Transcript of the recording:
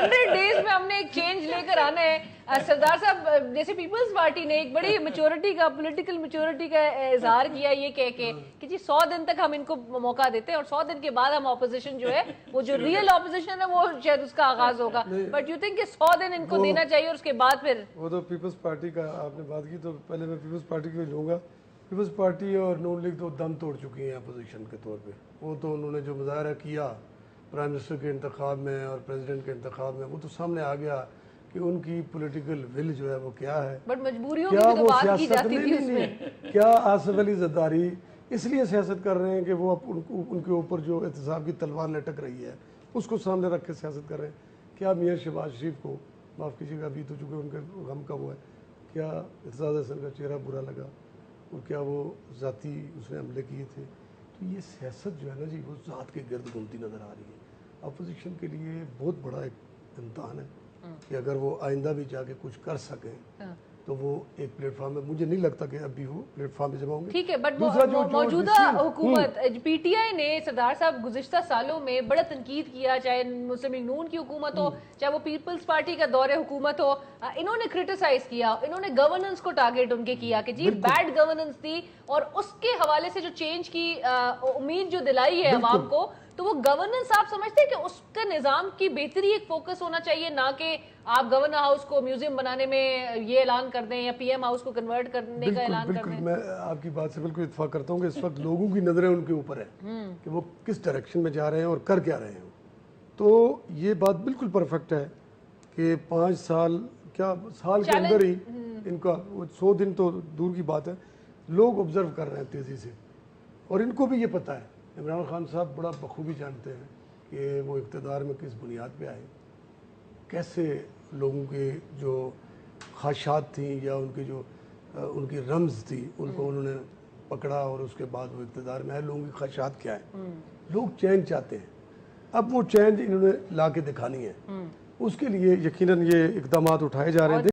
100 days में हमने एक चेंज लेकर आना है। सरदार साहब, जैसे पीपल्स पार्टी ने एक बड़ी मैच्योरिटी का, पॉलिटिकल मैच्योरिटी का इजहार किया ये कह के कि जी 100 दिन तक हम इनको मौका देते हैं और 100 दिन के बाद हम ऑपोजिशन जो है, वो जो रियल ऑपोजिशन है वो शायद उसका आगाज होगा। बट यू थिंक कि 100 दिन इनको देना चाहिए और उसके बाद फिर? वो तो पीपल्स पार्टी का आपने बात की, तो पहले मैं पीपल्स पार्टी को लूँगा। पीपल्स पार्टी और नून लीग तो दम तोड़ चुकी हैं अपोजिशन के तौर पे। वो तो उन्होंने जो मुजाहरा किया प्राइम मिनिस्टर के इंतखाब में और प्रेसिडेंट के इंतखाब में, वो तो सामने आ गया कि उनकी पॉलिटिकल विल जो है वो क्या है। बट मजबूरियों की भी तो बात की जाती थी उसमें। क्या आसिफ अली जरदारी इसलिए सियासत कर रहे हैं कि वो उनके ऊपर जो एहतसाब की तलवार लटक रही है उसको सामने रख के सियासत कर रहे हैं? क्या मियाँ शहबाज शरीफ को, माफ़ कीजिएगा अभी तो चूँकि उनके गम का वो है, क्या एतजाज़ हसन का चेहरा बुरा लगा और क्या वो ज़ाती उसने हमले किए थे? तो ये सियासत जो है ना जी, वो ज़ात के गिर्द घूमती नज़र आ रही है। अपोजिशन के लिए बहुत बड़ा एक इम्तहान है कि अगर वो आइंदा भी जाके कुछ कर सकें तो वो एक प्लेटफॉर्म में, मुझे नहीं लगता कि अभी वो प्लेटफॉर्म पे जमा होंगे। ठीक है, बट मौजूदा हुकूमत पीटीआई ने सरदार साहब गुज़िश्ता सालों में बड़ा तनकीद किया, चाहे मुस्लिम लीग नून की हुकूमत हो, चाहे वो पीपल्स पार्टी का दौरे हुकूमत हो, इन्होंने क्रिटिसाइज किया, इन्होंने गवर्नेंस को टारगेट उनके किया कि जी बैड गवर्नेंस थी, और उसके हवाले से जो चेंज की उम्मीद जो दिलाई है अवाम को, तो वो गवर्नेंस आप समझते हैं कि उसका निज़ाम की बेहतरी एक फोकस होना चाहिए, ना कि आप गवर्नर हाउस को म्यूजियम बनाने में ये ऐलान कर दें या पीएम हाउस को कन्वर्ट करने का ऐलान कर दें? मैं आपकी बात से बिल्कुल इत्तेफाक करता हूँ कि इस वक्त लोगों की नज़रें उनके ऊपर है कि वो किस डायरेक्शन में जा रहे हैं और कर क्या रहे हैं। तो ये बात बिल्कुल परफेक्ट है कि 5 साल क्या साल के अंदर ही इनका 100 दिन तो दूर की बात है, लोग ऑब्जर्व कर रहे हैं तेज़ी से, और इनको भी ये पता है। इमरान खान साहब बड़ा बखूबी जानते हैं कि वो इक़्तिदार में किस बुनियाद पे आए, कैसे लोगों के जो ख्वाहिशात थी या उनकी जो उनकी रम्ज़ थी उनको उन्होंने पकड़ा और उसके बाद वो इक़्तिदार में आए। लोगों की ख्वाहिशात क्या है, लोग चेंज चाहते हैं, अब वो चेंज इन्होंने ला के दिखानी है। उसके लिए यकीनन ये इक़दामात उठाए जा रहे हैं।